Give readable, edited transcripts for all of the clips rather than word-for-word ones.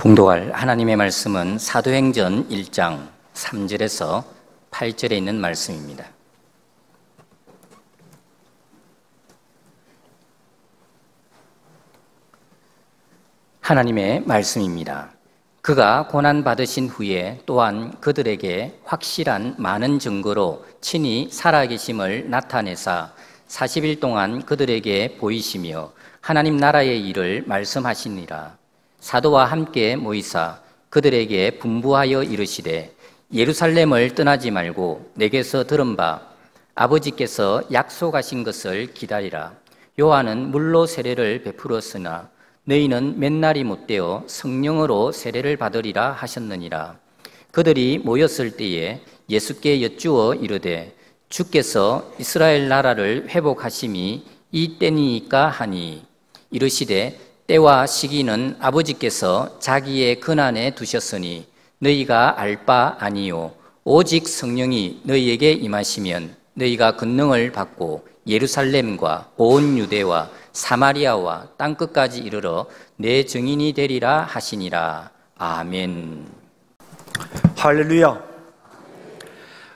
봉독할 하나님의 말씀은 사도행전 1장 3절에서 8절에 있는 말씀입니다. 하나님의 말씀입니다. 그가 고난받으신 후에 또한 그들에게 확실한 많은 증거로 친히 살아계심을 나타내사 40일 동안 그들에게 보이시며 하나님 나라의 일을 말씀하시니라. 사도와 함께 모이사 그들에게 분부하여 이르시되 예루살렘을 떠나지 말고 내게서 들은 바 아버지께서 약속하신 것을 기다리라. 요한은 물로 세례를 베풀었으나 너희는 몇 날이 못되어 성령으로 세례를 받으리라 하셨느니라. 그들이 모였을 때에 예수께 여쭈어 이르되 주께서 이스라엘 나라를 회복하심이 이 때니이까 하니 이르시되 때와 시기는 아버지께서 자기의 권한에 두셨으니 너희가 알 바 아니요 오직 성령이 너희에게 임하시면 너희가 권능을 받고 예루살렘과 온 유대와 사마리아와 땅끝까지 이르러 내 증인이 되리라 하시니라. 아멘. 할렐루야.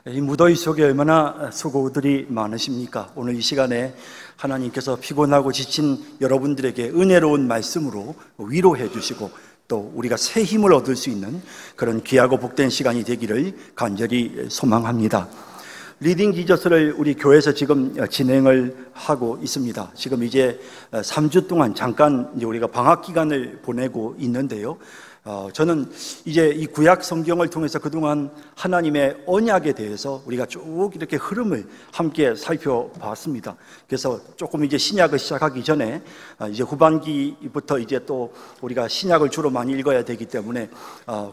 이 무더위 속에 얼마나 수고들이 많으십니까? 오늘 이 시간에 하나님께서 피곤하고 지친 여러분들에게 은혜로운 말씀으로 위로해 주시고 또 우리가 새 힘을 얻을 수 있는 그런 귀하고 복된 시간이 되기를 간절히 소망합니다. 리딩 지저스를 우리 교회에서 지금 진행을 하고 있습니다. 지금 이제 3주 동안 잠깐 이제 우리가 방학 기간을 보내고 있는데요. 저는 이제 이 구약 성경을 통해서 그동안 하나님의 언약에 대해서 우리가 쭉 이렇게 흐름을 함께 살펴봤습니다. 그래서 조금 이제 신약을 시작하기 전에 이제 후반기부터 이제 또 우리가 신약을 주로 많이 읽어야 되기 때문에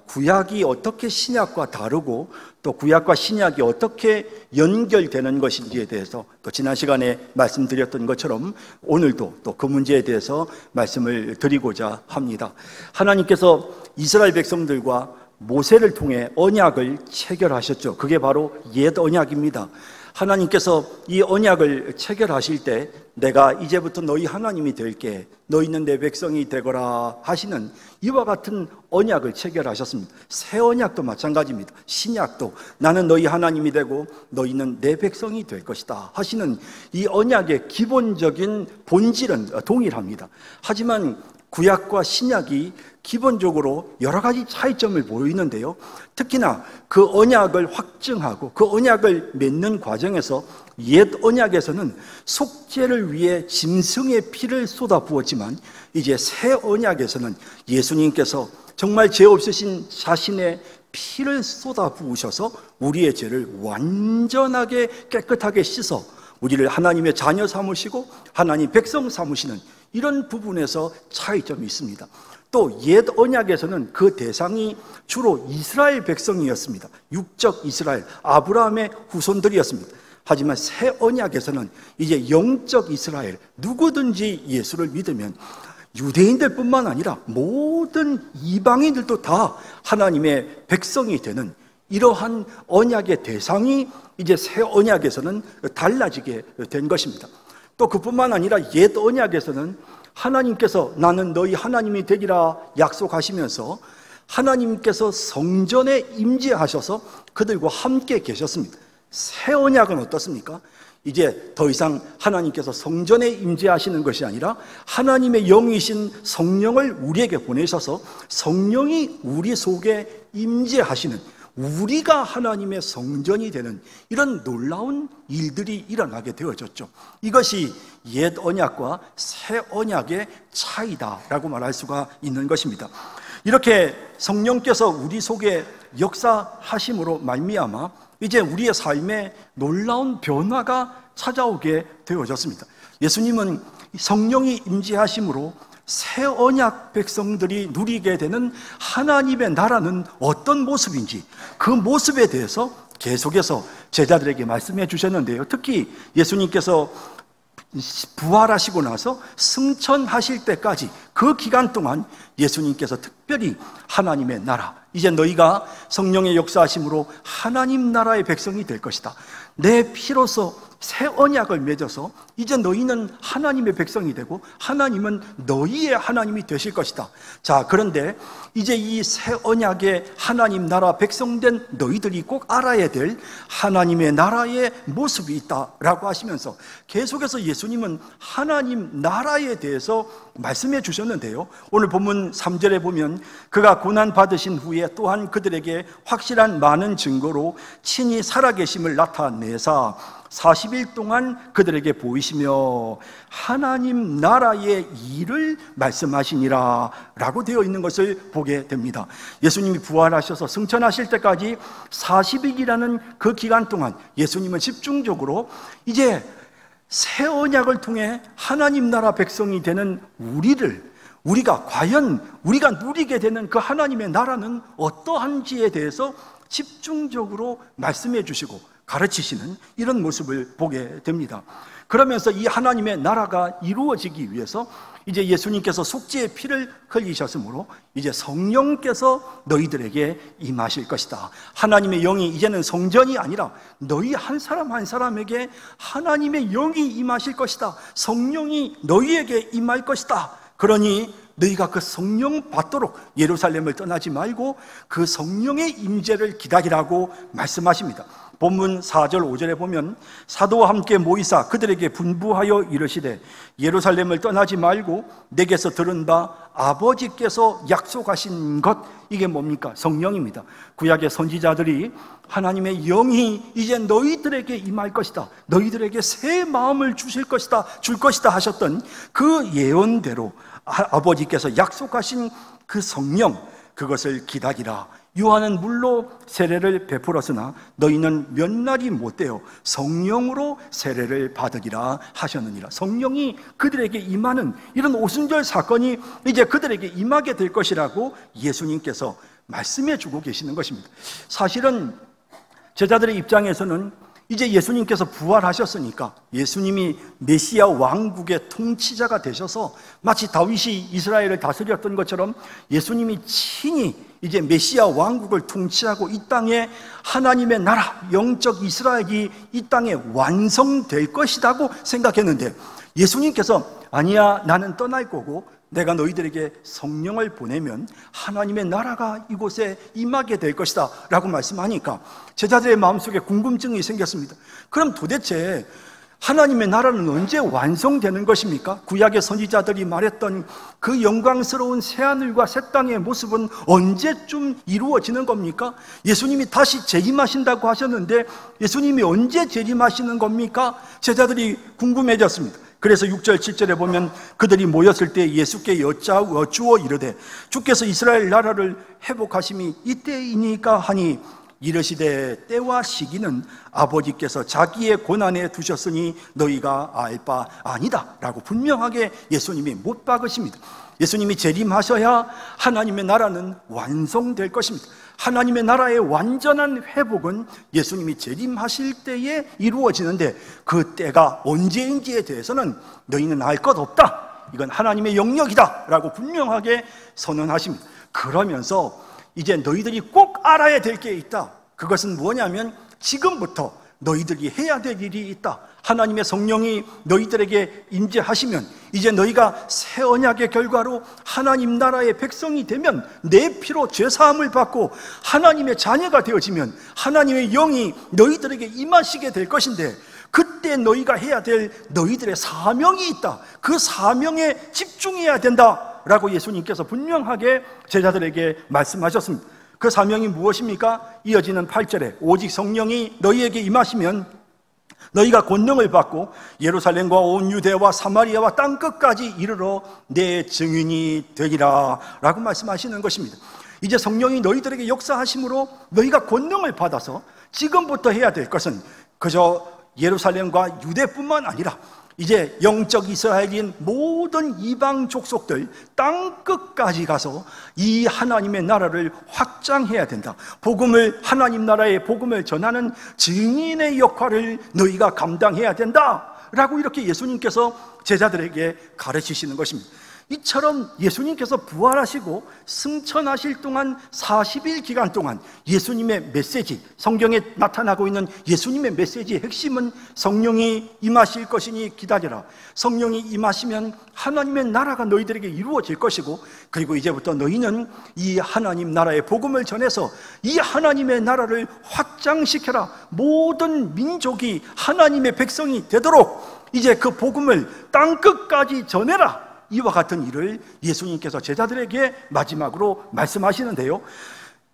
구약이 어떻게 신약과 다르고 또 구약과 신약이 어떻게 연결되는 것인지에 대해서 또 지난 시간에 말씀드렸던 것처럼 오늘도 또 그 문제에 대해서 말씀을 드리고자 합니다. 하나님께서 이스라엘 백성들과 모세를 통해 언약을 체결하셨죠. 그게 바로 옛 언약입니다. 하나님께서 이 언약을 체결하실 때 내가 이제부터 너희 하나님이 될게 너희는 내 백성이 되거라 하시는 이와 같은 언약을 체결하셨습니다. 새 언약도 마찬가지입니다. 신약도 나는 너희 하나님이 되고 너희는 내 백성이 될 것이다 하시는 이 언약의 기본적인 본질은 동일합니다. 하지만 구약과 신약이 기본적으로 여러 가지 차이점을 보이는데요. 특히나 그 언약을 확증하고 그 언약을 맺는 과정에서 옛 언약에서는 속죄를 위해 짐승의 피를 쏟아 부었지만 이제 새 언약에서는 예수님께서 정말 죄 없으신 자신의 피를 쏟아 부으셔서 우리의 죄를 완전하게 깨끗하게 씻어 우리를 하나님의 자녀 삼으시고 하나님 백성 삼으시는 이런 부분에서 차이점이 있습니다. 또 옛 언약에서는 그 대상이 주로 이스라엘 백성이었습니다. 육적 이스라엘, 아브라함의 후손들이었습니다. 하지만 새 언약에서는 이제 영적 이스라엘, 누구든지 예수를 믿으면 유대인들뿐만 아니라 모든 이방인들도 다 하나님의 백성이 되는 이러한 언약의 대상이 이제 새 언약에서는 달라지게 된 것입니다. 또 그뿐만 아니라 옛 언약에서는 하나님께서 나는 너희 하나님이 되리라 약속하시면서 하나님께서 성전에 임재하셔서 그들과 함께 계셨습니다. 새 언약은 어떻습니까? 이제 더 이상 하나님께서 성전에 임재하시는 것이 아니라 하나님의 영이신 성령을 우리에게 보내셔서 성령이 우리 속에 임재하시는 우리가 하나님의 성전이 되는 이런 놀라운 일들이 일어나게 되어졌죠. 이것이 옛 언약과 새 언약의 차이다라고 말할 수가 있는 것입니다. 이렇게 성령께서 우리 속에 역사하심으로 말미암아 이제 우리의 삶에 놀라운 변화가 찾아오게 되어졌습니다. 예수님은 성령이 임재하심으로 새 언약 백성들이 누리게 되는 하나님의 나라는 어떤 모습인지 그 모습에 대해서 계속해서 제자들에게 말씀해 주셨는데요. 특히 예수님께서 부활하시고 나서 승천하실 때까지 그 기간 동안 예수님께서 특별히 하나님의 나라, 이제 너희가 성령의 역사하심으로 하나님 나라의 백성이 될 것이다. 내 피로서 새 언약을 맺어서 이제 너희는 하나님의 백성이 되고 하나님은 너희의 하나님이 되실 것이다. 자, 그런데 이제 이 새 언약의 하나님 나라 백성된 너희들이 꼭 알아야 될 하나님의 나라의 모습이 있다라고 하시면서 계속해서 예수님은 하나님 나라에 대해서 말씀해 주셨는데요, 오늘 본문 3절에 보면 그가 고난 받으신 후에 또한 그들에게 확실한 많은 증거로 친히 살아계심을 나타내사 40일 동안 그들에게 보이시며 하나님 나라의 일을 말씀하시니라 라고 되어 있는 것을 보게 됩니다. 예수님이 부활하셔서 승천하실 때까지 40일이라는 그 기간 동안 예수님은 집중적으로 이제 새 언약을 통해 하나님 나라 백성이 되는 우리가 과연 우리가 누리게 되는 그 하나님의 나라는 어떠한지에 대해서 집중적으로 말씀해 주시고 가르치시는 이런 모습을 보게 됩니다. 그러면서 이 하나님의 나라가 이루어지기 위해서 이제 예수님께서 속죄의 피를 흘리셨으므로 이제 성령께서 너희들에게 임하실 것이다. 하나님의 영이 이제는 성전이 아니라 너희 한 사람 한 사람에게 하나님의 영이 임하실 것이다. 성령이 너희에게 임할 것이다. 그러니 너희가 그 성령 받도록 예루살렘을 떠나지 말고 그 성령의 임재를 기다리라고 말씀하십니다. 본문 4절 5절에 보면 사도와 함께 모이사 그들에게 분부하여 이르시되 예루살렘을 떠나지 말고 내게서 들은 바 아버지께서 약속하신 것, 이게 뭡니까? 성령입니다. 구약의 선지자들이 하나님의 영이 이제 너희들에게 임할 것이다, 너희들에게 새 마음을 줄 것이다 하셨던 그 예언대로 아버지께서 약속하신 그 성령, 그것을 기다리라. 요한은 물로 세례를 베풀었으나 너희는 몇 날이 못되어 성령으로 세례를 받으리라 하셨느니라. 성령이 그들에게 임하는 이런 오순절 사건이 이제 그들에게 임하게 될 것이라고 예수님께서 말씀해 주고 계시는 것입니다. 사실은 제자들의 입장에서는 이제 예수님께서 부활하셨으니까 예수님이 메시아 왕국의 통치자가 되셔서 마치 다윗이 이스라엘을 다스렸던 것처럼 예수님이 친히 이제 메시아 왕국을 통치하고 이 땅에 하나님의 나라, 영적 이스라엘이 이 땅에 완성될 것이라고 생각했는데 예수님께서 아니야, 나는 떠날 거고 내가 너희들에게 성령을 보내면 하나님의 나라가 이곳에 임하게 될 것이다 라고 말씀하니까 제자들의 마음속에 궁금증이 생겼습니다. 그럼 도대체 하나님의 나라는 언제 완성되는 것입니까? 구약의 선지자들이 말했던 그 영광스러운 새하늘과 새 땅의 모습은 언제쯤 이루어지는 겁니까? 예수님이 다시 재림하신다고 하셨는데 예수님이 언제 재림하시는 겁니까? 제자들이 궁금해졌습니다. 그래서 6절 7절에 보면 그들이 모였을 때 예수께 여쭈어 이르되 주께서 이스라엘 나라를 회복하심이 이때이니까 하니 이르시되 때와 시기는 아버지께서 자기의 고난에 두셨으니 너희가 알 바 아니다 라고 분명하게 예수님이 못 박으십니다. 예수님이 재림하셔야 하나님의 나라는 완성될 것입니다. 하나님의 나라의 완전한 회복은 예수님이 재림하실 때에 이루어지는데 그 때가 언제인지에 대해서는 너희는 알 것 없다, 이건 하나님의 영역이다 라고 분명하게 선언하십니다. 그러면서 이제 너희들이 꼭 알아야 될 게 있다. 그것은 뭐냐면 지금부터 너희들이 해야 될 일이 있다. 하나님의 성령이 너희들에게 임재하시면 이제 너희가 새 언약의 결과로 하나님 나라의 백성이 되면 내 피로 죄사함을 받고 하나님의 자녀가 되어지면 하나님의 영이 너희들에게 임하시게 될 것인데 그때 너희가 해야 될 너희들의 사명이 있다. 그 사명에 집중해야 된다 라고 예수님께서 분명하게 제자들에게 말씀하셨습니다. 그 사명이 무엇입니까? 이어지는 8절에 오직 성령이 너희에게 임하시면 너희가 권능을 받고 예루살렘과 온 유대와 사마리아와 땅끝까지 이르러 내 증인이 되리라 라고 말씀하시는 것입니다. 이제 성령이 너희들에게 역사하심으로 너희가 권능을 받아서 지금부터 해야 될 것은 그저 예루살렘과 유대뿐만 아니라 이제 영적 이스라엘인 모든 이방 족속들 땅끝까지 가서 이 하나님의 나라를 확장해야 된다. 복음을, 하나님 나라의 복음을 전하는 증인의 역할을 너희가 감당해야 된다 라고 이렇게 예수님께서 제자들에게 가르치시는 것입니다. 이처럼 예수님께서 부활하시고 승천하실 동안 40일 기간 동안 예수님의 메시지, 성경에 나타나고 있는 예수님의 메시지의 핵심은 성령이 임하실 것이니 기다려라. 성령이 임하시면 하나님의 나라가 너희들에게 이루어질 것이고, 그리고 이제부터 너희는 이 하나님 나라의 복음을 전해서 이 하나님의 나라를 확장시켜라. 모든 민족이 하나님의 백성이 되도록 이제 그 복음을 땅끝까지 전해라. 이와 같은 일을 예수님께서 제자들에게 마지막으로 말씀하시는데요,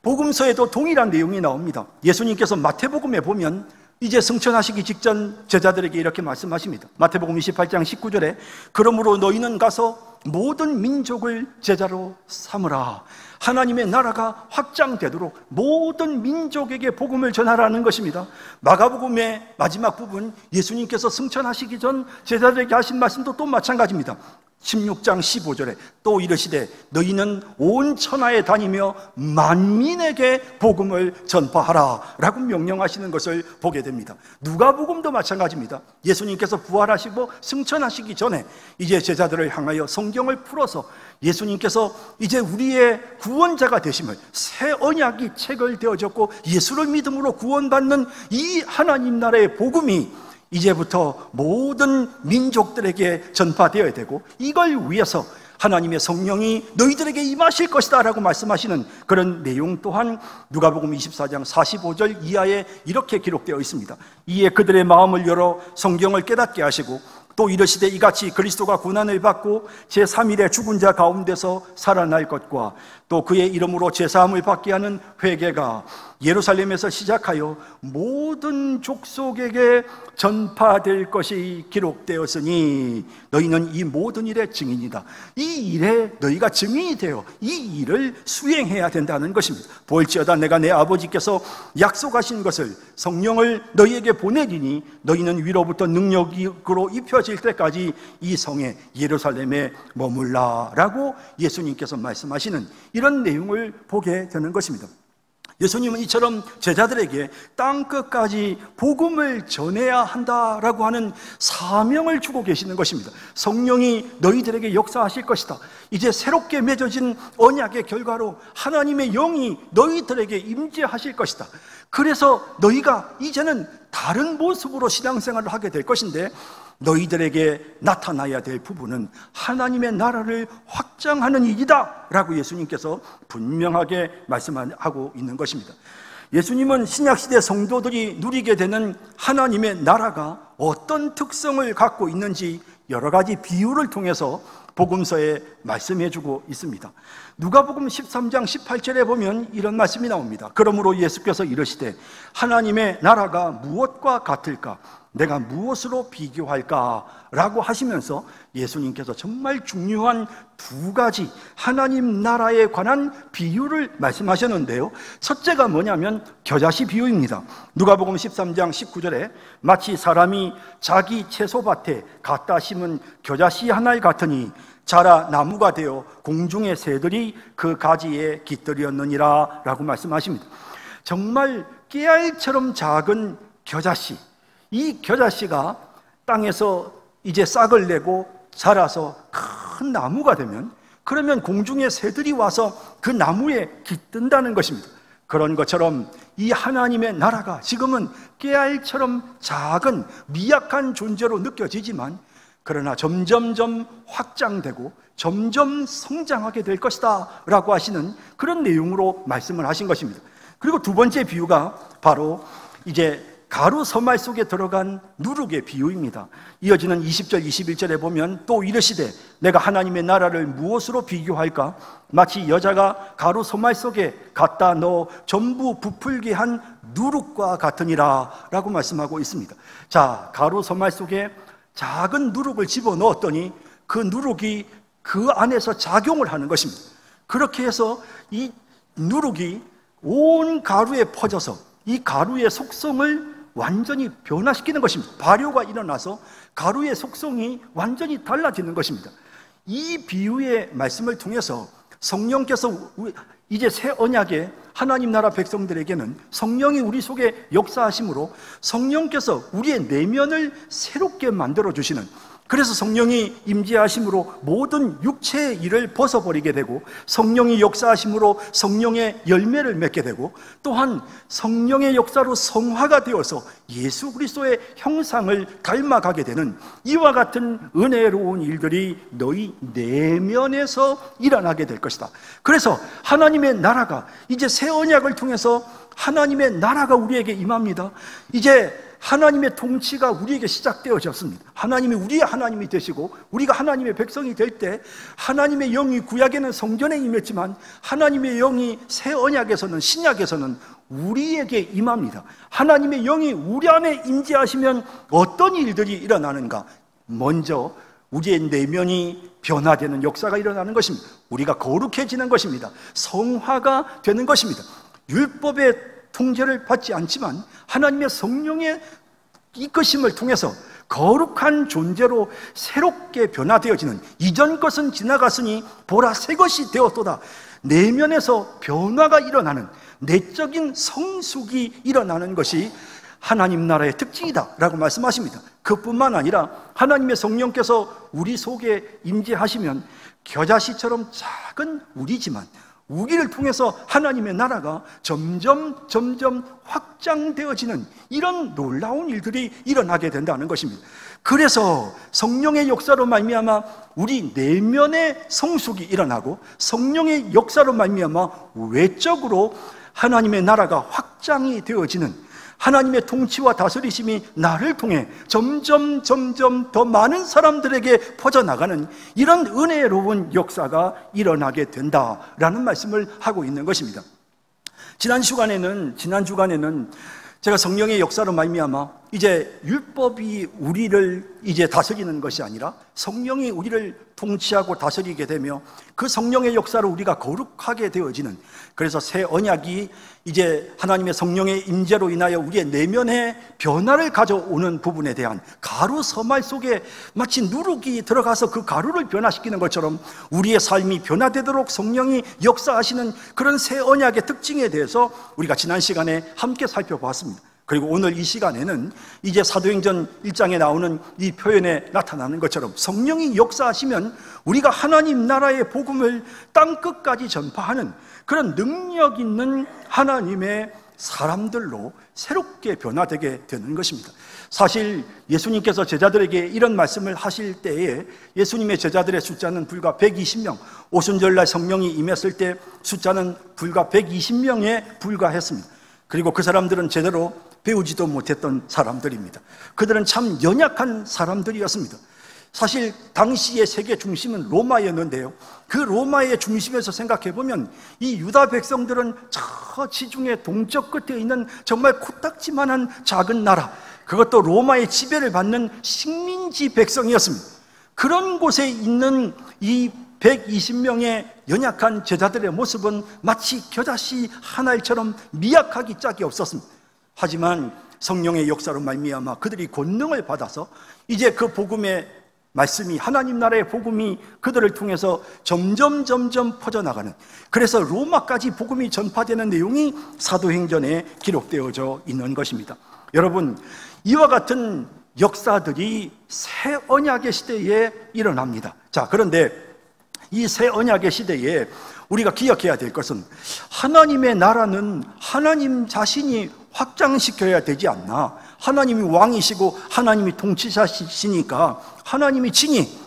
복음서에도 동일한 내용이 나옵니다. 예수님께서 마태복음에 보면 이제 승천하시기 직전 제자들에게 이렇게 말씀하십니다. 마태복음 28장 19절에 그러므로 너희는 가서 모든 민족을 제자로 삼으라. 하나님의 나라가 확장되도록 모든 민족에게 복음을 전하라는 것입니다. 마가복음의 마지막 부분, 예수님께서 승천하시기 전 제자들에게 하신 말씀도 또 마찬가지입니다. 16장 15절에 또 이르시되 너희는 온 천하에 다니며 만민에게 복음을 전파하라 라고 명령하시는 것을 보게 됩니다. 누가복음도 마찬가지입니다. 예수님께서 부활하시고 승천하시기 전에 이제 제자들을 향하여 성경을 풀어서 예수님께서 이제 우리의 구원자가 되심을, 새 언약이 체결되어졌고 예수를 믿음으로 구원받는 이 하나님 나라의 복음이 이제부터 모든 민족들에게 전파되어야 되고, 이걸 위해서 하나님의 성령이 너희들에게 임하실 것이다 라고 말씀하시는 그런 내용 또한 누가복음 24장 45절 이하에 이렇게 기록되어 있습니다. 이에 그들의 마음을 열어 성경을 깨닫게 하시고 또 이르시되 이같이 그리스도가 고난을 받고 제3일에 죽은 자 가운데서 살아날 것과 또 그의 이름으로 제사함을 받게 하는 회개가 예루살렘에서 시작하여 모든 족속에게 전파될 것이 기록되었으니 너희는 이 모든 일의 증인이다. 이 일에 너희가 증인이 되어 이 일을 수행해야 된다는 것입니다. 볼지어다 내가 내 아버지께서 약속하신 것을 성령을 너희에게 보내리니 너희는 위로부터 능력으로 입혀질 때까지 이 성에 예루살렘에 머물라 라고 예수님께서 말씀하시는 이런 내용을 보게 되는 것입니다. 예수님은 이처럼 제자들에게 땅끝까지 복음을 전해야 한다라고 하는 사명을 주고 계시는 것입니다. 성령이 너희들에게 역사하실 것이다. 이제 새롭게 맺어진 언약의 결과로 하나님의 영이 너희들에게 임재하실 것이다. 그래서 너희가 이제는 다른 모습으로 신앙생활을 하게 될 것인데, 너희들에게 나타나야 될 부분은 하나님의 나라를 확장하는 일이다 라고 예수님께서 분명하게 말씀하고 있는 것입니다. 예수님은 신약시대 성도들이 누리게 되는 하나님의 나라가 어떤 특성을 갖고 있는지 여러 가지 비유를 통해서 복음서에 말씀해주고 있습니다. 누가복음 13장 18절에 보면 이런 말씀이 나옵니다. 그러므로 예수께서 이르시되 하나님의 나라가 무엇과 같을까? 내가 무엇으로 비교할까? 라고 하시면서 예수님께서 정말 중요한 두 가지 하나님 나라에 관한 비유를 말씀하셨는데요, 첫째가 뭐냐면 겨자씨 비유입니다. 누가복음 13장 19절에 마치 사람이 자기 채소밭에 갖다 심은 겨자씨 하나를 같으니 자라 나무가 되어 공중의 새들이 그 가지에 깃들였느니라 라고 말씀하십니다. 정말 깨알처럼 작은 겨자씨, 이 겨자씨가 땅에서 이제 싹을 내고 자라서 큰 나무가 되면, 그러면 공중의 새들이 와서 그 나무에 깃든다는 것입니다. 그런 것처럼 이 하나님의 나라가 지금은 깨알처럼 작은 미약한 존재로 느껴지지만, 그러나 점점점 확장되고 점점 성장하게 될 것이다 라고 하시는 그런 내용으로 말씀을 하신 것입니다. 그리고 두 번째 비유가 바로 이제 가루 서말 속에 들어간 누룩의 비유입니다. 이어지는 20절 21절에 보면 또 이르시되 내가 하나님의 나라를 무엇으로 비교할까? 마치 여자가 가루 서말 속에 갖다 넣어 전부 부풀게 한 누룩과 같으니라 라고 말씀하고 있습니다. 자, 가루 서말 속에 작은 누룩을 집어넣었더니 그 누룩이 그 안에서 작용을 하는 것입니다. 그렇게 해서 이 누룩이 온 가루에 퍼져서 이 가루의 속성을 완전히 변화시키는 것입니다. 발효가 일어나서 가루의 속성이 완전히 달라지는 것입니다. 이 비유의 말씀을 통해서 성령께서 이제 새 언약의 하나님 나라 백성들에게는 성령이 우리 속에 역사하심으로 성령께서 우리의 내면을 새롭게 만들어주시는, 그래서 성령이 임재하심으로 모든 육체의 일을 벗어버리게 되고, 성령이 역사하심으로 성령의 열매를 맺게 되고, 또한 성령의 역사로 성화가 되어서 예수 그리스도의 형상을 닮아가게 되는 이와 같은 은혜로운 일들이 너희 내면에서 일어나게 될 것이다. 그래서 하나님의 나라가 이제 새 언약을 통해서 하나님의 나라가 우리에게 임합니다. 이제 하나님의 통치가 우리에게 시작되어졌습니다. 하나님이 우리의 하나님이 되시고 우리가 하나님의 백성이 될 때, 하나님의 영이 구약에는 성전에 임했지만 하나님의 영이 새 언약에서는, 신약에서는 우리에게 임합니다. 하나님의 영이 우리 안에 임재하시면 어떤 일들이 일어나는가? 먼저 우리의 내면이 변화되는 역사가 일어나는 것입니다. 우리가 거룩해지는 것입니다. 성화가 되는 것입니다. 율법의 통제를 받지 않지만 하나님의 성령의 이끄심을 통해서 거룩한 존재로 새롭게 변화되어지는, 이전 것은 지나갔으니 보라 새 것이 되었도다. 내면에서 변화가 일어나는, 내적인 성숙이 일어나는 것이 하나님 나라의 특징이다 라고 말씀하십니다. 그뿐만 아니라 하나님의 성령께서 우리 속에 임재하시면 겨자씨처럼 작은 우리지만 우리를 통해서 하나님의 나라가 점점 확장되어지는 이런 놀라운 일들이 일어나게 된다는 것입니다. 그래서 성령의 역사로 말미암아 우리 내면의 성숙이 일어나고, 성령의 역사로 말미암아 외적으로 하나님의 나라가 확장이 되어지는, 하나님의 통치와 다스리심이 나를 통해 점점 더 많은 사람들에게 퍼져나가는 이런 은혜로운 역사가 일어나게 된다라는 말씀을 하고 있는 것입니다. 지난 주간에는 제가 성령의 역사로 말미암아 이제 율법이 우리를 이제 다스리는 것이 아니라 성령이 우리를 통치하고 다스리게 되며 그 성령의 역사로 우리가 거룩하게 되어지는, 그래서 새 언약이 이제 하나님의 성령의 임재로 인하여 우리의 내면에 변화를 가져오는 부분에 대한 가루 서말 속에 마치 누룩이 들어가서 그 가루를 변화시키는 것처럼 우리의 삶이 변화되도록 성령이 역사하시는 그런 새 언약의 특징에 대해서 우리가 지난 시간에 함께 살펴보았습니다. 그리고 오늘 이 시간에는 이제 사도행전 1장에 나오는 이 표현에 나타나는 것처럼 성령이 역사하시면 우리가 하나님 나라의 복음을 땅끝까지 전파하는 그런 능력 있는 하나님의 사람들로 새롭게 변화되게 되는 것입니다. 사실 예수님께서 제자들에게 이런 말씀을 하실 때에 예수님의 제자들의 숫자는 불과 120명, 오순절날 성령이 임했을 때 숫자는 불과 120명에 불과했습니다. 그리고 그 사람들은 제대로 배우지도 못했던 사람들입니다. 그들은 참 연약한 사람들이었습니다. 사실 당시의 세계 중심은 로마였는데요, 그 로마의 중심에서 생각해보면 이 유다 백성들은 저 지중해 동쪽 끝에 있는 정말 코딱지만한 작은 나라, 그것도 로마의 지배를 받는 식민지 백성이었습니다. 그런 곳에 있는 이 120명의 연약한 제자들의 모습은 마치 겨자씨 한 알처럼 미약하기 짝이 없었습니다. 하지만 성령의 역사로 말미암아 그들이 권능을 받아서 이제 그 복음의 말씀이, 하나님 나라의 복음이 그들을 통해서 점점 퍼져나가는, 그래서 로마까지 복음이 전파되는 내용이 사도행전에 기록되어져 있는 것입니다. 여러분, 이와 같은 역사들이 새 언약의 시대에 일어납니다. 자, 그런데 이 새 언약의 시대에 우리가 기억해야 될 것은 하나님의 나라는 하나님 자신이 확장시켜야 되지 않나. 하나님이 왕이시고 하나님이 통치자시니까 하나님이 친히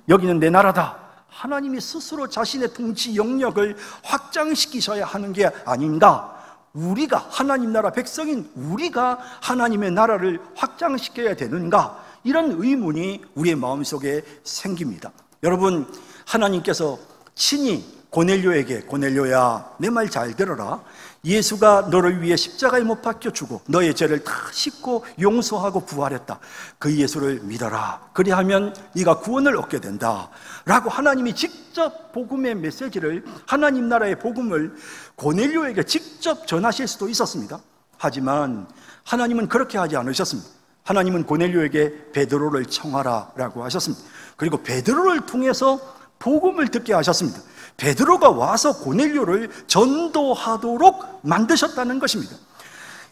여기는 내 나라다, 하나님이 스스로 자신의 통치 영역을 확장시키셔야 하는 게 아닌가. 우리가 하나님 나라 백성인 우리가 하나님의 나라를 확장시켜야 되는가, 이런 의문이 우리의 마음속에 생깁니다. 여러분, 하나님께서 친히 고넬료에게, 고넬료야 내 말 잘 들어라, 예수가 너를 위해 십자가에 못 박혀 주고 너의 죄를 다 씻고 용서하고 부활했다, 그 예수를 믿어라, 그리하면 네가 구원을 얻게 된다 라고 하나님이 직접 복음의 메시지를, 하나님 나라의 복음을 고넬료에게 직접 전하실 수도 있었습니다. 하지만 하나님은 그렇게 하지 않으셨습니다. 하나님은 고넬료에게 베드로를 청하라 라고 하셨습니다. 그리고 베드로를 통해서 복음을 듣게 하셨습니다. 베드로가 와서 고넬료를 전도하도록 만드셨다는 것입니다.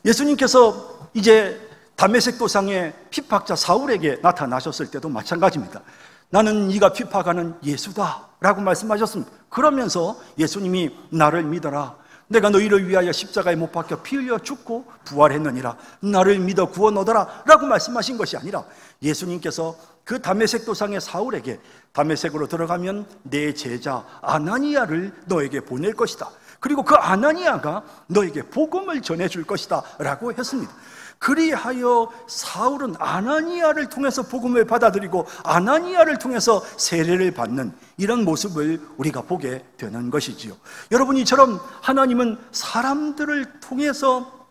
예수님께서 이제 다메섹 도상의 핍박자 사울에게 나타나셨을 때도 마찬가지입니다. 나는 네가 핍박하는 예수다 라고 말씀하셨습니다. 그러면서 예수님이 나를 믿어라, 내가 너희를 위하여 십자가에 못 박혀 피 흘려 죽고 부활했느니라, 나를 믿어 구원 얻어라 라고 말씀하신 것이 아니라 예수님께서 그 다메섹 도상의 사울에게 다메섹으로 들어가면 내 제자 아나니아를 너에게 보낼 것이다, 그리고 그 아나니아가 너에게 복음을 전해줄 것이다 라고 했습니다. 그리하여 사울은 아나니아를 통해서 복음을 받아들이고 아나니아를 통해서 세례를 받는 이런 모습을 우리가 보게 되는 것이지요. 여러분, 이처럼 하나님은 사람들을 통해서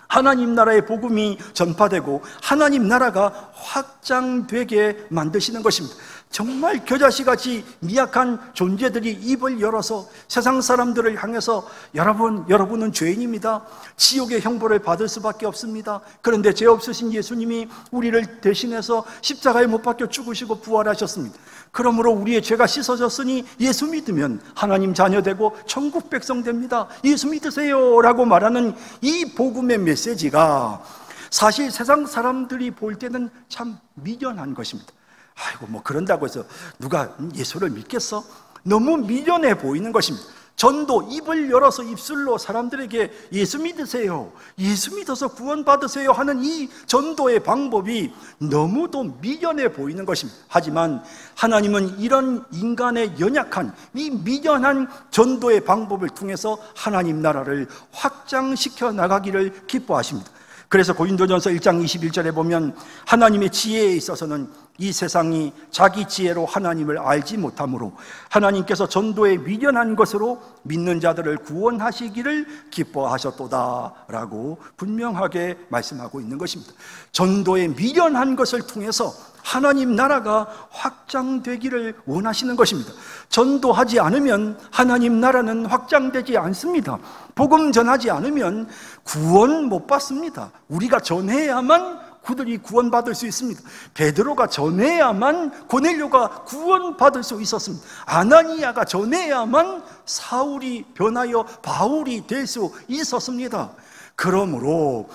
하나님 나라의 복음이 전파되고 하나님 나라가 확장되게 만드시는 것입니다. 정말 겨자씨같이 미약한 존재들이 입을 열어서 세상 사람들을 향해서 여러분은 죄인입니다, 지옥의 형벌을 받을 수밖에 없습니다, 그런데 죄 없으신 예수님이 우리를 대신해서 십자가에 못 박혀 죽으시고 부활하셨습니다, 그러므로 우리의 죄가 씻어졌으니 예수 믿으면 하나님 자녀 되고 천국 백성 됩니다, 예수 믿으세요 라고 말하는 이 복음의 메시지가 사실 세상 사람들이 볼 때는 참 미련한 것입니다. 아이고, 뭐 그런다고 해서 누가 예수를 믿겠어? 너무 미련해 보이는 것입니다. 전도, 입을 열어서 입술로 사람들에게 예수 믿으세요, 예수 믿어서 구원 받으세요 하는 이 전도의 방법이 너무도 미련해 보이는 것입니다. 하지만 하나님은 이런 인간의 연약한 이 미련한 전도의 방법을 통해서 하나님 나라를 확장시켜 나가기를 기뻐하십니다. 그래서 고린도전서 1장 21절에 보면 하나님의 지혜에 있어서는 이 세상이 자기 지혜로 하나님을 알지 못하므로 하나님께서 전도에 미련한 것으로 믿는 자들을 구원하시기를 기뻐하셨도다 라고 분명하게 말씀하고 있는 것입니다. 전도에 미련한 것을 통해서 하나님 나라가 확장되기를 원하시는 것입니다. 전도하지 않으면 하나님 나라는 확장되지 않습니다. 복음 전하지 않으면 구원 못 받습니다. 우리가 전해야만 그들이 구원받을 수 있습니다. 베드로가 전해야만 고넬료가 구원받을 수 있었습니다. 아나니아가 전해야만 사울이 변하여 바울이 될 수 있었습니다. 그러므로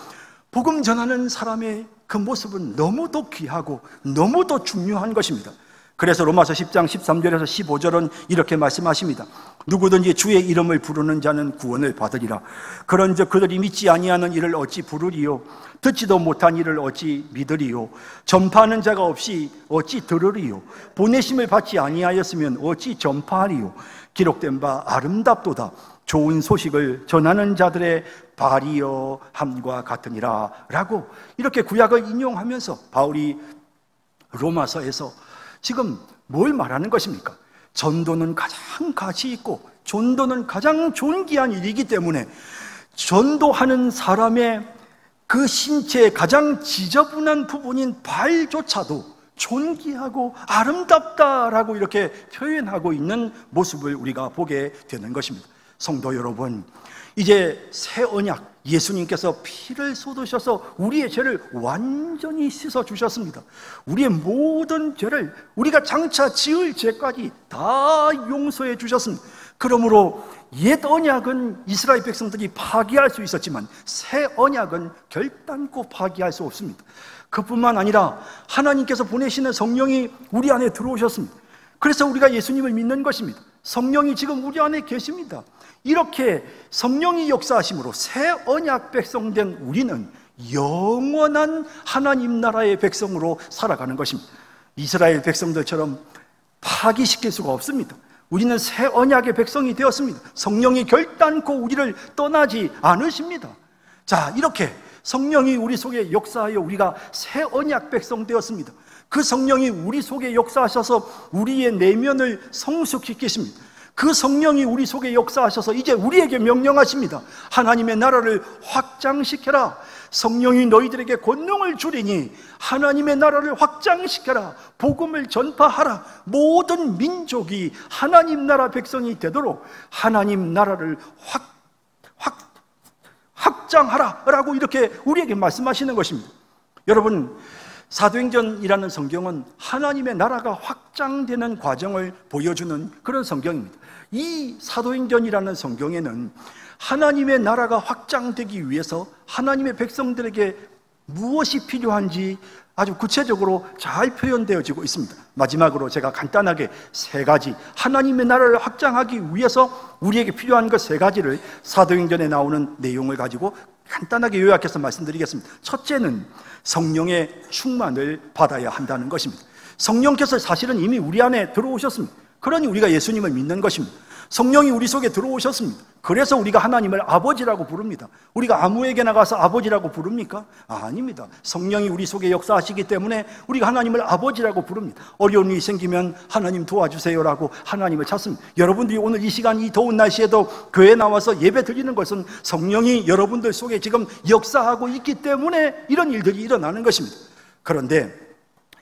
복음 전하는 사람의 그 모습은 너무도 귀하고 너무도 중요한 것입니다. 그래서 로마서 10장 13절에서 15절은 이렇게 말씀하십니다. 누구든지 주의 이름을 부르는 자는 구원을 받으리라. 그런즉 그들이 믿지 아니하는 이를 어찌 부르리요? 듣지도 못한 이를 어찌 믿으리요? 전파하는 자가 없이 어찌 들으리요? 보내심을 받지 아니하였으면 어찌 전파하리요? 기록된 바 아름답도다. 좋은 소식을 전하는 자들의 발이여 함과 같으니라 라고 이렇게 구약을 인용하면서 바울이 로마서에서 지금 뭘 말하는 것입니까? 전도는 가장 가치 있고 전도는 가장 존귀한 일이기 때문에 전도하는 사람의 그 신체의 가장 지저분한 부분인 발조차도 존귀하고 아름답다라고 이렇게 표현하고 있는 모습을 우리가 보게 되는 것입니다. 성도 여러분, 이제 새 언약, 예수님께서 피를 쏟으셔서 우리의 죄를 완전히 씻어주셨습니다. 우리의 모든 죄를, 우리가 장차 지을 죄까지 다 용서해 주셨습니다. 그러므로 옛 언약은 이스라엘 백성들이 파기할 수 있었지만 새 언약은 결단코 파기할 수 없습니다. 그뿐만 아니라 하나님께서 보내시는 성령이 우리 안에 들어오셨습니다. 그래서 우리가 예수님을 믿는 것입니다. 성령이 지금 우리 안에 계십니다. 이렇게 성령이 역사하심으로 새 언약 백성된 우리는 영원한 하나님 나라의 백성으로 살아가는 것입니다. 이스라엘 백성들처럼 파기시킬 수가 없습니다. 우리는 새 언약의 백성이 되었습니다. 성령이 결단코 우리를 떠나지 않으십니다. 자, 이렇게 성령이 우리 속에 역사하여 우리가 새 언약 백성 되었습니다. 그 성령이 우리 속에 역사하셔서 우리의 내면을 성숙시키십니다. 그 성령이 우리 속에 역사하셔서 이제 우리에게 명령하십니다. 하나님의 나라를 확장시켜라. 성령이 너희들에게 권능을 주리니 하나님의 나라를 확장시켜라. 복음을 전파하라. 모든 민족이 하나님 나라 백성이 되도록 하나님 나라를 확장하라 라고 이렇게 우리에게 말씀하시는 것입니다. 여러분, 사도행전이라는 성경은 하나님의 나라가 확장되는 과정을 보여주는 그런 성경입니다. 이 사도행전이라는 성경에는 하나님의 나라가 확장되기 위해서 하나님의 백성들에게 무엇이 필요한지 아주 구체적으로 잘 표현되어지고 있습니다. 마지막으로 제가 간단하게 세 가지, 하나님의 나라를 확장하기 위해서 우리에게 필요한 것 세 가지를 사도행전에 나오는 내용을 가지고 간단하게 요약해서 말씀드리겠습니다. 첫째는 성령의 충만을 받아야 한다는 것입니다. 성령께서 사실은 이미 우리 안에 들어오셨습니다. 그러니 우리가 예수님을 믿는 것입니다. 성령이 우리 속에 들어오셨습니다. 그래서 우리가 하나님을 아버지라고 부릅니다. 우리가 아무에게 나가서 아버지라고 부릅니까? 아닙니다. 성령이 우리 속에 역사하시기 때문에 우리가 하나님을 아버지라고 부릅니다. 어려운 일이 생기면 하나님 도와주세요라고 하나님을 찾습니다. 여러분들이 오늘 이 시간, 이 더운 날씨에도 교회에 나와서 예배 드리는 것은 성령이 여러분들 속에 지금 역사하고 있기 때문에 이런 일들이 일어나는 것입니다. 그런데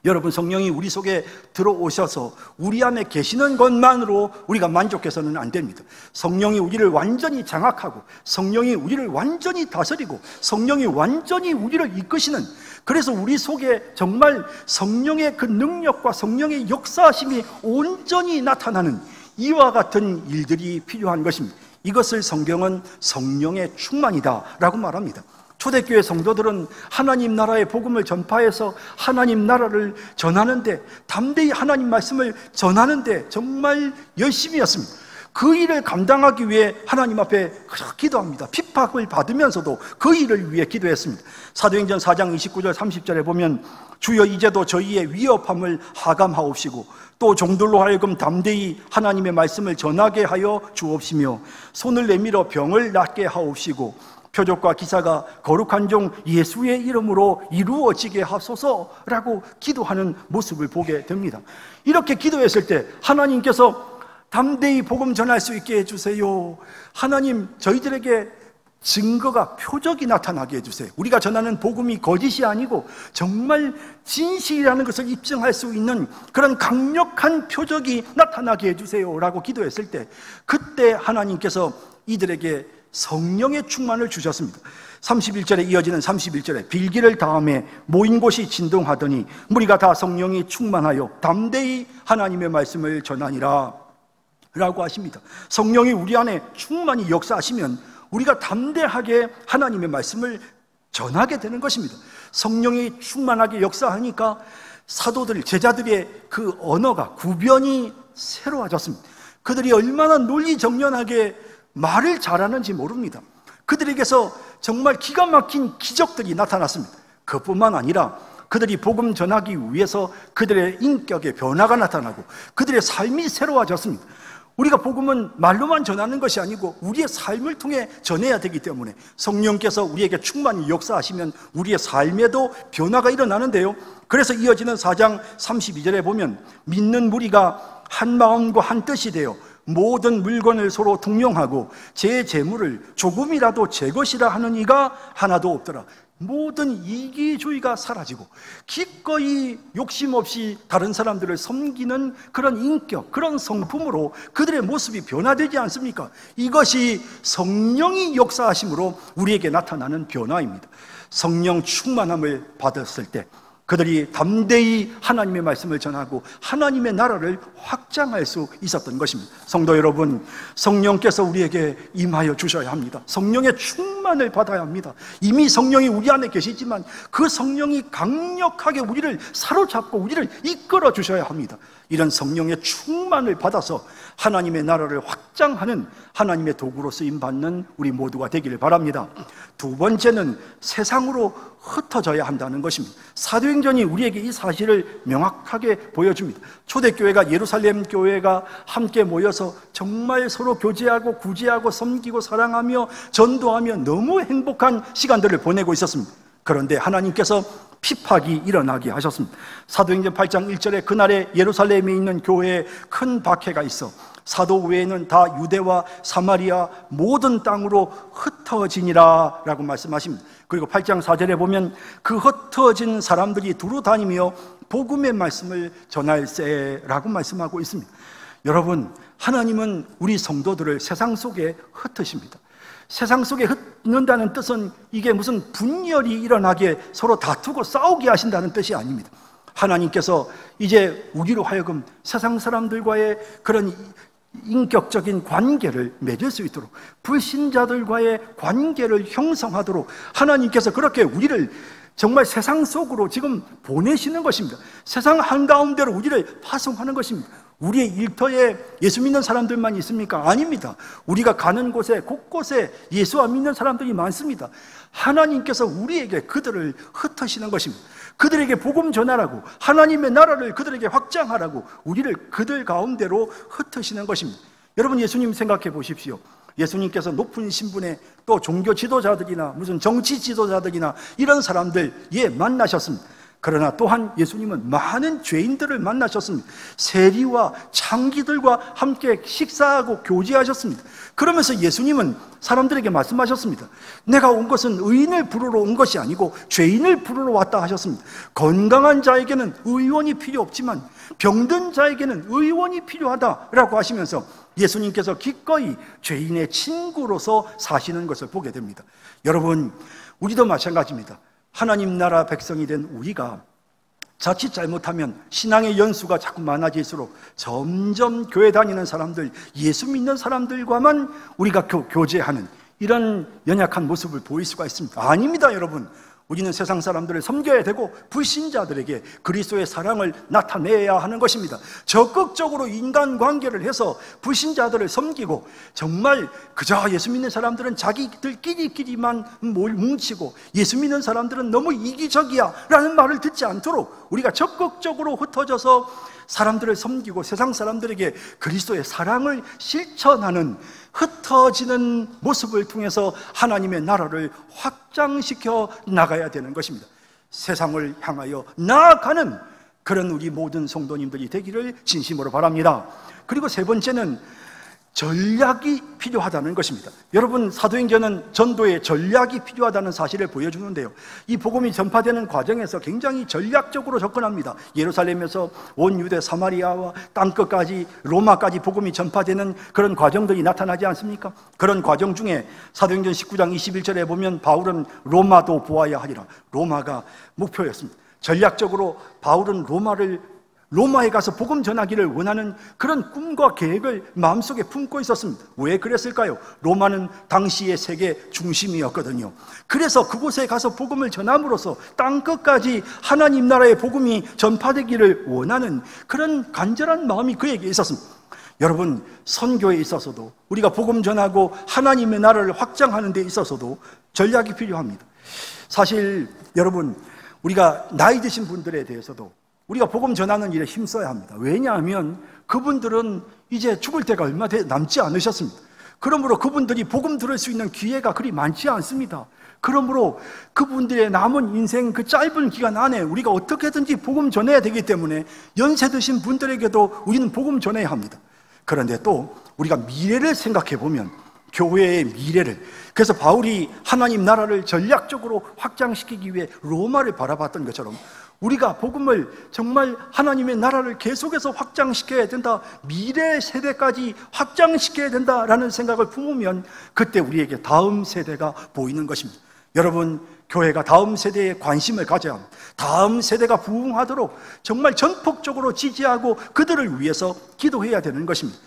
여러분, 성령이 우리 속에 들어오셔서 우리 안에 계시는 것만으로 우리가 만족해서는 안 됩니다. 성령이 우리를 완전히 장악하고 성령이 우리를 완전히 다스리고 성령이 완전히 우리를 이끄시는, 그래서 우리 속에 정말 성령의 그 능력과 성령의 역사하심이 온전히 나타나는 이와 같은 일들이 필요한 것입니다. 이것을 성경은 성령의 충만이다 라고 말합니다. 초대교회 성도들은 하나님 나라의 복음을 전파해서 하나님 나라를 전하는데, 담대히 하나님 말씀을 전하는데 정말 열심히 했습니다. 그 일을 감당하기 위해 하나님 앞에 기도합니다. 핍박을 받으면서도 그 일을 위해 기도했습니다. 사도행전 4장 29절 30절에 보면 주여 이제도 저희의 위협함을 하감하옵시고 또 종들로 하여금 담대히 하나님의 말씀을 전하게 하여 주옵시며 손을 내밀어 병을 낫게 하옵시고 표적과 기사가 거룩한 종 예수의 이름으로 이루어지게 하소서라고 기도하는 모습을 보게 됩니다. 이렇게 기도했을 때 하나님께서 담대히 복음 전할 수 있게 해주세요. 하나님, 저희들에게 증거가, 표적이 나타나게 해주세요. 우리가 전하는 복음이 거짓이 아니고 정말 진실이라는 것을 입증할 수 있는 그런 강력한 표적이 나타나게 해주세요 라고 기도했을 때, 그때 하나님께서 이들에게 성령의 충만을 주셨습니다. 31절에 이어지는 31절에 빌기를 다음에 모인 곳이 진동하더니 무리가 다 성령이 충만하여 담대히 하나님의 말씀을 전하니라 라고 하십니다. 성령이 우리 안에 충만히 역사하시면 우리가 담대하게 하나님의 말씀을 전하게 되는 것입니다. 성령이 충만하게 역사하니까 사도들, 제자들의 그 언어가, 구변이 새로워졌습니다. 그들이 얼마나 논리정연하게 말을 잘하는지 모릅니다. 그들에게서 정말 기가 막힌 기적들이 나타났습니다. 그뿐만 아니라 그들이 복음 전하기 위해서 그들의 인격의 변화가 나타나고 그들의 삶이 새로워졌습니다. 우리가 복음은 말로만 전하는 것이 아니고 우리의 삶을 통해 전해야 되기 때문에 성령께서 우리에게 충만히 역사하시면 우리의 삶에도 변화가 일어나는데요. 그래서 이어지는 4장 32절에 보면 믿는 무리가 한 마음과 한 뜻이 되어 모든 물건을 서로 통용하고 제 재물을 조금이라도 제 것이라 하는 이가 하나도 없더라. 모든 이기주의가 사라지고 기꺼이 욕심 없이 다른 사람들을 섬기는 그런 인격, 그런 성품으로 그들의 모습이 변화되지 않습니까? 이것이 성령이 역사하심으로 우리에게 나타나는 변화입니다. 성령 충만함을 받았을 때 그들이 담대히 하나님의 말씀을 전하고 하나님의 나라를 확장할 수 있었던 것입니다. 성도 여러분, 성령께서 우리에게 임하여 주셔야 합니다. 성령의 충만을 받아야 합니다. 이미 성령이 우리 안에 계시지만 그 성령이 강력하게 우리를 사로잡고 우리를 이끌어 주셔야 합니다. 이런 성령의 충만을 받아서 하나님의 나라를 확장하는 하나님의 도구로 쓰임받는 우리 모두가 되기를 바랍니다. 두 번째는 세상으로 흩어져야 한다는 것입니다. 사도행전이 우리에게 이 사실을 명확하게 보여줍니다. 초대교회가, 예루살렘 교회가 함께 모여서 정말 서로 교제하고 구제하고 섬기고 사랑하며 전도하며 너무 행복한 시간들을 보내고 있었습니다. 그런데 하나님께서 핍박이 일어나게 하셨습니다. 사도행전 8장 1절에 그날에 예루살렘에 있는 교회에 큰 박해가 있어 사도 외에는 다 유대와 사마리아 모든 땅으로 흩어지니라 라고 말씀하십니다. 그리고 8장 4절에 보면 그 흩어진 사람들이 두루 다니며 복음의 말씀을 전할세라고 말씀하고 있습니다. 여러분, 하나님은 우리 성도들을 세상 속에 흩으십니다. 세상 속에 흩는다는 뜻은 이게 무슨 분열이 일어나게 서로 다투고 싸우게 하신다는 뜻이 아닙니다. 하나님께서 이제 우리로 하여금 세상 사람들과의 그런 인격적인 관계를 맺을 수 있도록, 불신자들과의 관계를 형성하도록 하나님께서 그렇게 우리를 정말 세상 속으로 지금 보내시는 것입니다. 세상 한가운데로 우리를 파송하는 것입니다. 우리의 일터에 예수 믿는 사람들만 있습니까? 아닙니다. 우리가 가는 곳에 곳곳에 예수 안 믿는 사람들이 많습니다. 하나님께서 우리에게 그들을 흩으시는 것입니다. 그들에게 복음 전하라고, 하나님의 나라를 그들에게 확장하라고 우리를 그들 가운데로 흩으시는 것입니다. 여러분, 예수님 생각해 보십시오. 예수님께서 높은 신분의 또 종교 지도자들이나 무슨 정치 지도자들이나 이런 사람들 만나셨습니다. 그러나 또한 예수님은 많은 죄인들을 만나셨습니다. 세리와 창기들과 함께 식사하고 교제하셨습니다. 그러면서 예수님은 사람들에게 말씀하셨습니다. 내가 온 것은 의인을 부르러 온 것이 아니고 죄인을 부르러 왔다 하셨습니다. 건강한 자에게는 의원이 필요 없지만 병든 자에게는 의원이 필요하다라고 하시면서 예수님께서 기꺼이 죄인의 친구로서 사시는 것을 보게 됩니다. 여러분, 우리도 마찬가지입니다. 하나님 나라 백성이 된 우리가 자칫 잘못하면 신앙의 연수가 자꾸 많아질수록 점점 교회 다니는 사람들, 예수 믿는 사람들과만 우리가 교제하는 이런 연약한 모습을 보일 수가 있습니다. 아닙니다, 여러분. 우리는 세상 사람들을 섬겨야 되고 불신자들에게 그리스도의 사랑을 나타내야 하는 것입니다. 적극적으로 인간관계를 해서 불신자들을 섬기고, 정말 그저 예수 믿는 사람들은 자기들끼리만 뭉치고 예수 믿는 사람들은 너무 이기적이야 라는 말을 듣지 않도록 우리가 적극적으로 흩어져서 사람들을 섬기고 세상 사람들에게 그리스도의 사랑을 실천하는, 흩어지는 모습을 통해서 하나님의 나라를 확장시켜 나가야 되는 것입니다. 세상을 향하여 나아가는 그런 우리 모든 성도님들이 되기를 진심으로 바랍니다. 그리고 세 번째는 전략이 필요하다는 것입니다. 여러분, 사도행전은 전도에 전략이 필요하다는 사실을 보여주는데요, 이 복음이 전파되는 과정에서 굉장히 전략적으로 접근합니다. 예루살렘에서 온 유대 사마리아와 땅끝까지 로마까지 복음이 전파되는 그런 과정들이 나타나지 않습니까? 그런 과정 중에 사도행전 19장 21절에 보면 바울은 로마도 보아야 하리라, 로마가 목표였습니다. 전략적으로 바울은 로마에 가서 복음 전하기를 원하는 그런 꿈과 계획을 마음속에 품고 있었습니다. 왜 그랬을까요? 로마는 당시의 세계 중심이었거든요. 그래서 그곳에 가서 복음을 전함으로써 땅끝까지 하나님 나라의 복음이 전파되기를 원하는 그런 간절한 마음이 그에게 있었습니다. 여러분, 선교에 있어서도 우리가 복음 전하고 하나님의 나라를 확장하는 데 있어서도 전략이 필요합니다. 사실 여러분, 우리가 나이 드신 분들에 대해서도 우리가 복음 전하는 일에 힘써야 합니다. 왜냐하면 그분들은 이제 죽을 때가 얼마 남지 않으셨습니다. 그러므로 그분들이 복음 들을 수 있는 기회가 그리 많지 않습니다. 그러므로 그분들의 남은 인생 그 짧은 기간 안에 우리가 어떻게든지 복음 전해야 되기 때문에 연세 드신 분들에게도 우리는 복음 전해야 합니다. 그런데 또 우리가 미래를 생각해 보면, 교회의 미래를, 그래서 바울이 하나님 나라를 전략적으로 확장시키기 위해 로마를 바라봤던 것처럼 우리가 복음을 정말 하나님의 나라를 계속해서 확장시켜야 된다, 미래 세대까지 확장시켜야 된다라는 생각을 품으면 그때 우리에게 다음 세대가 보이는 것입니다. 여러분, 교회가 다음 세대에 관심을 가져야 합니다. 다음 세대가 부흥하도록 정말 전폭적으로 지지하고 그들을 위해서 기도해야 되는 것입니다.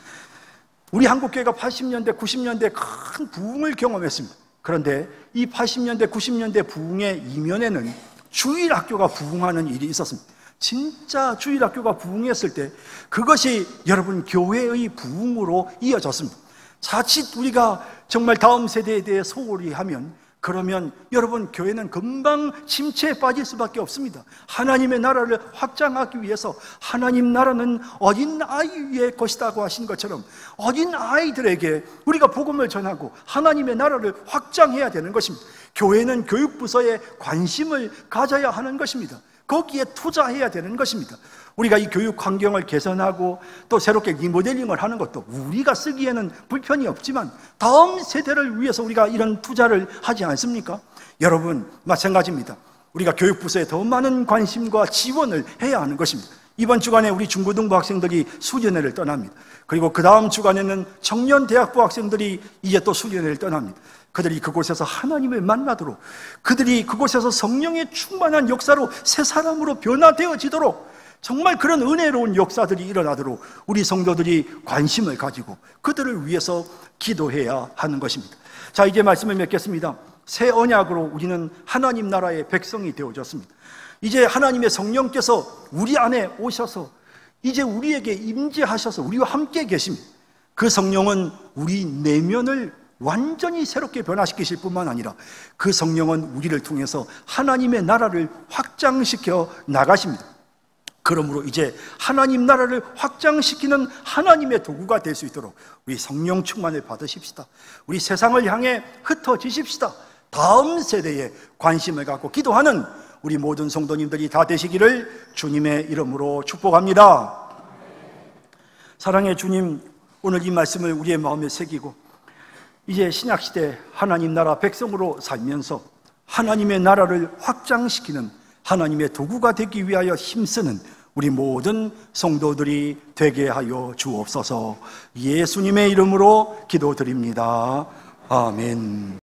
우리 한국교회가 80년대, 90년대 큰 부흥을 경험했습니다. 그런데 이 80년대, 90년대 부흥의 이면에는 주일학교가 부흥하는 일이 있었습니다. 진짜 주일학교가 부흥했을 때 그것이 여러분 교회의 부흥으로 이어졌습니다. 자칫 우리가 정말 다음 세대에 대해 소홀히 하면, 그러면 여러분 교회는 금방 침체에 빠질 수밖에 없습니다. 하나님의 나라를 확장하기 위해서 하나님 나라는 어린 아이 위의 것이라고 하신 것처럼 어린 아이들에게 우리가 복음을 전하고 하나님의 나라를 확장해야 되는 것입니다. 교회는 교육부서에 관심을 가져야 하는 것입니다. 거기에 투자해야 되는 것입니다. 우리가 이 교육 환경을 개선하고 또 새롭게 리모델링을 하는 것도 우리가 쓰기에는 불편이 없지만 다음 세대를 위해서 우리가 이런 투자를 하지 않습니까? 여러분, 마찬가지입니다. 우리가 교육부서에 더 많은 관심과 지원을 해야 하는 것입니다. 이번 주간에 우리 중고등부 학생들이 수련회를 떠납니다. 그리고 그 다음 주간에는 청년대학부 학생들이 이제 또 수련회를 떠납니다. 그들이 그곳에서 하나님을 만나도록, 그들이 그곳에서 성령의 충만한 역사로 새 사람으로 변화되어지도록 정말 그런 은혜로운 역사들이 일어나도록 우리 성도들이 관심을 가지고 그들을 위해서 기도해야 하는 것입니다. 자, 이제 말씀을 맺겠습니다. 새 언약으로 우리는 하나님 나라의 백성이 되어졌습니다. 이제 하나님의 성령께서 우리 안에 오셔서 이제 우리에게 임재하셔서 우리와 함께 계십니다. 그 성령은 우리 내면을 완전히 새롭게 변화시키실 뿐만 아니라 그 성령은 우리를 통해서 하나님의 나라를 확장시켜 나가십니다. 그러므로 이제 하나님 나라를 확장시키는 하나님의 도구가 될 수 있도록 우리 성령 충만을 받으십시다. 우리 세상을 향해 흩어지십시다. 다음 세대에 관심을 갖고 기도하는 우리 모든 성도님들이 다 되시기를 주님의 이름으로 축복합니다. 사랑의 주님, 오늘 이 말씀을 우리의 마음에 새기고 이제 신약시대 하나님 나라 백성으로 살면서 하나님의 나라를 확장시키는 하나님의 도구가 되기 위하여 힘쓰는 우리 모든 성도들이 되게 하여 주옵소서. 예수님의 이름으로 기도드립니다. 아멘.